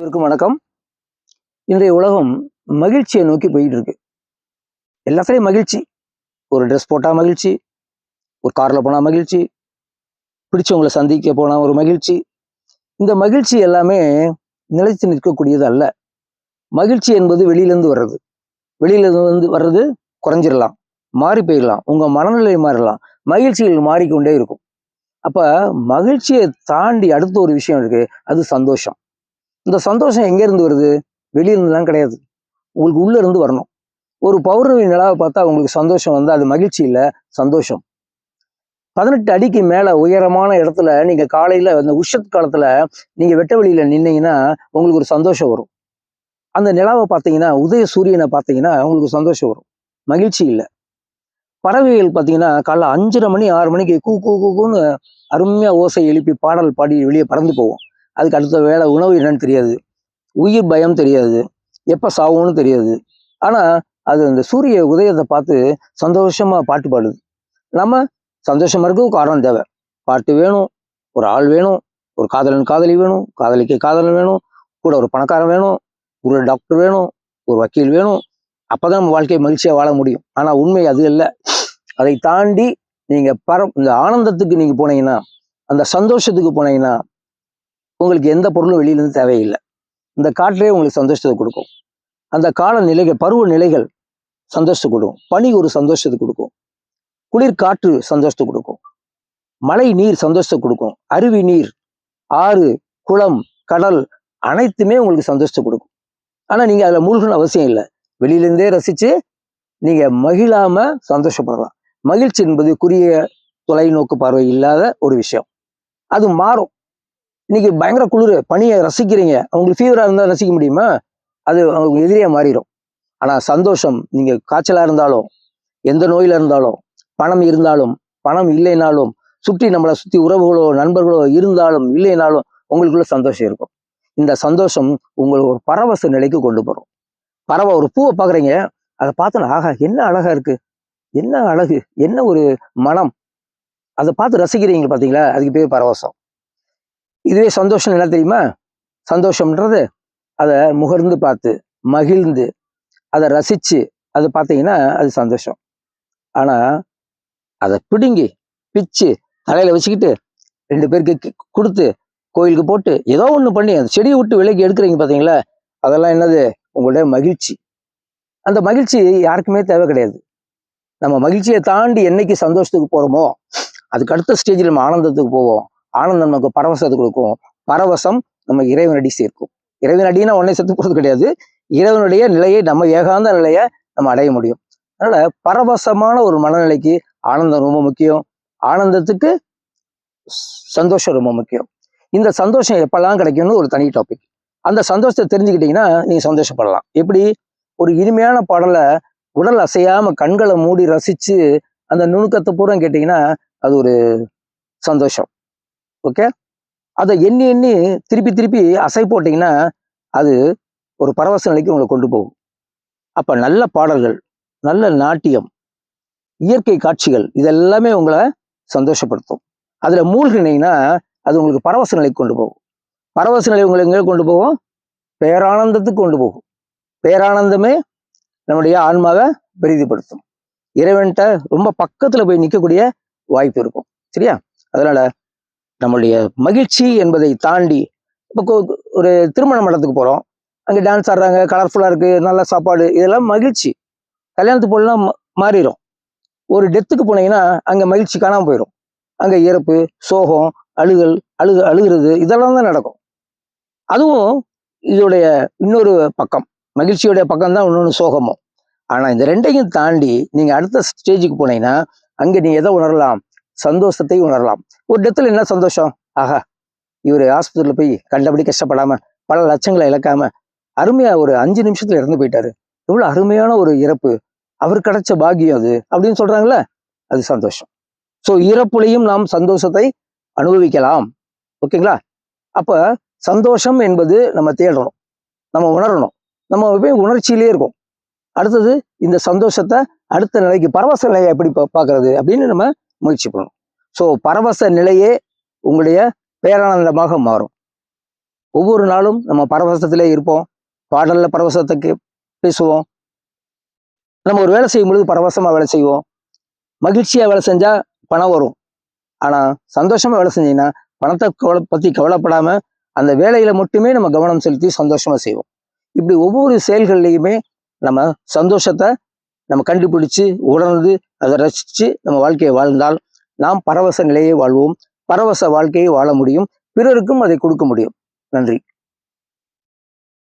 அனைவருக்கும் வணக்கம். இன்றைய உலகம் மகிழ்ச்சியை நோக்கி போயிட்டு இருக்கு. எல்லாத்துலேயும் மகிழ்ச்சி. ஒரு ட்ரெஸ் போட்டால் மகிழ்ச்சி, ஒரு காரில் போனால் மகிழ்ச்சி, பிடிச்சவங்களை சந்திக்க போனால் ஒரு மகிழ்ச்சி. இந்த மகிழ்ச்சி எல்லாமே நிலைத்து நிற்கக்கூடியது அல்ல. மகிழ்ச்சி என்பது வெளியிலேருந்து வர்றது. வெளியிலேருந்து வர்றது குறைஞ்சிடலாம், மாறி போயிடலாம், உங்கள் மனநிலை மாறலாம், மகிழ்ச்சிகள் மாறிக்கொண்டே இருக்கும். அப்போ மகிழ்ச்சியை தாண்டி அடுத்த ஒரு விஷயம் இருக்கு, அது சந்தோஷம். இந்த சந்தோஷம் எங்கேருந்து வருது? வெளியிருந்துலாம் கிடையாது, உங்களுக்கு உள்ள இருந்து வரணும். ஒரு பௌர்ணமி நிலாவை பார்த்தா உங்களுக்கு சந்தோஷம் வந்து அது மகிழ்ச்சி இல்லை, சந்தோஷம். 18 அடிக்கு மேலே உயரமான இடத்துல நீங்கள் காலையில் அந்த உஷத் காலத்தில் நீங்கள் வெட்ட வெளியில் நின்னீங்கன்னா உங்களுக்கு ஒரு சந்தோஷம் வரும். அந்த நிலாவை பார்த்தீங்கன்னா, உதய சூரியனை பார்த்தீங்கன்னா உங்களுக்கு சந்தோஷம் வரும், மகிழ்ச்சி இல்லை. பறவைகள் பார்த்தீங்கன்னா காலைல 5:30 மணி 6 மணிக்கு கூ கூ கூன்னு அருமையாக ஓசை எழுப்பி பாடல் பாடி வெளியே பறந்து போவோம். அதுக்கு அடுத்த வேலை உணவு என்னன்னு தெரியாது, உயிர் பயம் தெரியாது, எப்போ சாவுன்னு தெரியாது. ஆனால் அது அந்த சூரிய உதயத்தை பார்த்து சந்தோஷமாக பாட்டு பாடுது. நம்ம சந்தோஷமாக இருக்கும் காரணம் தேவை. பாட்டு வேணும், ஒரு ஆள் வேணும், ஒரு காதலன் காதலி வேணும், காதலிக்கு காதலன் வேணும், கூட ஒரு பணக்காரன் வேணும், ஒரு டாக்டர் வேணும், ஒரு வக்கீல் வேணும். அப்போ தான் நம்ம வாழ்க்கையை மகிழ்ச்சியாக வாழ முடியும். ஆனால் உண்மை அது இல்லை. அதை தாண்டி நீங்கள் இந்த ஆனந்தத்துக்கு நீங்கள் போனீங்கன்னா, அந்த சந்தோஷத்துக்கு போனீங்கன்னா உங்களுக்கு எந்த பொருளும் வெளியிலேருந்து தேவையில்லை. இந்த காற்றே உங்களுக்கு சந்தோஷத்தை கொடுக்கும். அந்த கால நிலைகள், பருவ நிலைகள் சந்தோஷத்தை கொடுக்கும். பனி ஒரு சந்தோஷத்தை கொடுக்கும், குளிர் காற்று சந்தோஷத்தை கொடுக்கும், மழை நீர் சந்தோஷத்தை கொடுக்கும், அருவி நீர், ஆறு, குளம், கடல் அனைத்துமே உங்களுக்கு சந்தோஷத்தை கொடுக்கும். ஆனால் நீங்கள் அதில் மூழ்கணும் அவசியம் இல்லை. வெளியிலேருந்தே ரசித்து நீங்கள் மகிழாம சந்தோஷப்படலாம். மகிழ்ச்சி என்பது குறுகிய தொலைநோக்கு பார்வை இல்லாத ஒரு விஷயம். அது மாறும். இன்னைக்கு பயங்கர குளிர், பனியை ரசிக்கிறீங்க, அவங்களுக்கு ஃபீவராக இருந்தால் ரசிக்க முடியுமா? அது அவங்க எதிரியாக மாறிடும். ஆனால் சந்தோஷம், நீங்கள் காய்ச்சலாக இருந்தாலும், எந்த நோயில் இருந்தாலும், பணம் இருந்தாலும், பணம் இல்லைனாலும், நம்மளை சுற்றி உறவுகளோ நண்பர்களோ இருந்தாலும் இல்லைனாலும் உங்களுக்குள்ள சந்தோஷம் இருக்கும். இந்த சந்தோஷம் உங்களை ஒரு பரவச நிலைக்கு கொண்டு போகிறோம். ஒரு பூவை பார்க்குறீங்க, அதை பார்த்தோன்னா ஆகா என்ன அழகா இருக்கு, என்ன அழகு, என்ன ஒரு மனம், அதை பார்த்து ரசிக்கிறீங்க பார்த்தீங்களா, அதுக்கு பேர் பரவசம். இதுவே சந்தோஷம் என்ன தெரியுமா? சந்தோஷம்ன்றது அதை முகர்ந்து பார்த்து மகிழ்ந்து அதை ரசித்து அதை பார்த்தீங்கன்னா அது சந்தோஷம். ஆனால் அதை பிடுங்கி பிச்சு தலையில் வச்சுக்கிட்டு 2 பேருக்கு கொடுத்து கோயிலுக்கு போட்டு ஏதோ ஒன்று பண்ணி அந்த செடியை விட்டு விலைக்கு எடுக்கிறீங்க பார்த்தீங்களா, அதெல்லாம் என்னது? உங்களுடைய மகிழ்ச்சி. அந்த மகிழ்ச்சி யாருக்குமே தேவை கிடையாது. நம்ம மகிழ்ச்சியை தாண்டி என்னைக்கு சந்தோஷத்துக்கு போகிறோமோ அதுக்கு அடுத்த ஸ்டேஜில் நம்ம ஆனந்தத்துக்கு போவோம். ஆனந்தம் நமக்கு பரவசத்தை கொடுக்கும். பரவசம் நம்ம இறைவனடி சேர்க்கும். இறைவனடினா உடனே செத்து போகிறது கிடையாது. இறைவனுடைய நிலையை, நம்ம ஏகாந்த நிலையை நம்ம அடைய முடியும். அதனால பரவசமான ஒரு மனநிலைக்கு ஆனந்தம் ரொம்ப முக்கியம். ஆனந்தத்துக்கு சந்தோஷம் ரொம்ப முக்கியம். இந்த சந்தோஷம் எப்பெல்லாம் கிடைக்கும்னு ஒரு தனி டாபிக். அந்த சந்தோஷத்தை தெரிஞ்சுக்கிட்டீங்கன்னா நீங்க சந்தோஷப்படலாம். எப்படி? ஒரு இனிமையான பாடலை உடல் அசையாம கண்களை மூடி ரசிச்சு அந்த நுணுக்கத்தை பூரா கேட்டீங்கன்னா அது ஒரு சந்தோஷம். ஓகே, அதை எண்ணி எண்ணி திருப்பி திருப்பி அசை போட்டிங்கன்னா அது ஒரு பரவச நிலைக்கு உங்களை கொண்டு போகும். அப்போ நல்ல பாடல்கள், நல்ல நாட்டியம், இயற்கை காட்சிகள் இதெல்லாமே உங்களை சந்தோஷப்படுத்தும். அதில் மூழ்கினீங்கன்னா அது உங்களுக்கு பரவச நிலைக்கு கொண்டு போகும். பரவச நிலை உங்களை எங்கே கொண்டு போகும்? பேரானந்தத்துக்கு கொண்டு போகும். பேரானந்தமே நம்முடைய ஆன்மாவை பெரிதிப்படுத்தும். இறைவன்கிட்ட ரொம்ப பக்கத்தில் போய் நிற்கக்கூடிய வாய்ப்பு இருக்கும். சரியா? அதனால நம்மளுடைய மகிழ்ச்சி என்பதை தாண்டி இப்போ ஒரு திருமண மண்டபத்துக்கு போகிறோம், அங்கே டான்ஸ் ஆடுறாங்க, கலர்ஃபுல்லாக இருக்குது, நல்ல சாப்பாடு, இதெல்லாம் மகிழ்ச்சி. கல்யாணத்துக்கு போலாம் மாறிடும். ஒரு டெத்துக்கு போனீங்கன்னா அங்கே மகிழ்ச்சி காணாமல் போயிடும். அங்கே இறப்பு, சோகம், அழுகிறது இதெல்லாம் தான் நடக்கும். அதுவும் இதோடைய இன்னொரு பக்கம், மகிழ்ச்சியோடைய பக்கம் தான் இன்னொன்று சோகமும். ஆனால் இந்த ரெண்டையும் தாண்டி நீங்கள் அடுத்த ஸ்டேஜுக்கு போனீங்கன்னா அங்கே நீங்கள் எதை உணரலாம்? சந்தோஷத்தை உணரலாம். ஒரு டெத்தில் என்ன சந்தோஷம்? ஆஹா, இவர் ஆஸ்பத்திரியில் போய் கண்டபடி கஷ்டப்படாம பல லட்சங்களை இழக்காம அருமையா ஒரு 5 நிமிஷத்துல இறந்து போயிட்டாரு, எவ்வளவு அருமையான ஒரு இறப்பு, அவர் கிடைச்ச பாக்கியம் அது அப்படின்னு சொல்றாங்களே, அது சந்தோஷம். ஸோ இறப்புலையும் நாம் சந்தோஷத்தை அனுபவிக்கலாம். ஓகேங்களா? அப்ப சந்தோஷம் என்பது நம்ம தேடணும், நம்ம உணரணும். நம்ம போய் உணர்ச்சியிலே இருக்கும். அடுத்தது இந்த சந்தோஷத்தை அடுத்த நிலைக்கு, பரவச நிலையை எப்படி பார்க்கறது அப்படின்னு நம்ம முயற்சி பண்ணணும். ஸோ பரவச நிலையே உங்களுடைய பேரானந்தமாக மாறும். ஒவ்வொரு நாளும் நம்ம பரவசத்திலே இருப்போம். பாடல்ல பரவசத்துக்கு பேசுவோம். நம்ம ஒரு வேலை செய்யும் பொழுது பரவசமா வேலை செய்வோம். மகிழ்ச்சியா வேலை செஞ்சா பணம் வரும். ஆனா சந்தோஷமா வேலை செஞ்சீங்கன்னா பணத்தை பத்தி கவலைப்படாம அந்த வேலையில மட்டுமே நம்ம கவனம் செலுத்தி சந்தோஷமா செய்வோம். இப்படி ஒவ்வொரு செயல்கள்லையுமே நம்ம சந்தோஷத்தை நம்ம கண்டுபிடிச்சு உணர்ந்து அதை ரசிச்சு நம்ம வாழ்க்கையை வாழ்ந்தால் நாம் பரவச நிலையை வாழ்வோம். பரவச வாழ்க்கையை வாழ முடியும். பிறருக்கும் அதை கொடுக்க முடியும். நன்றி.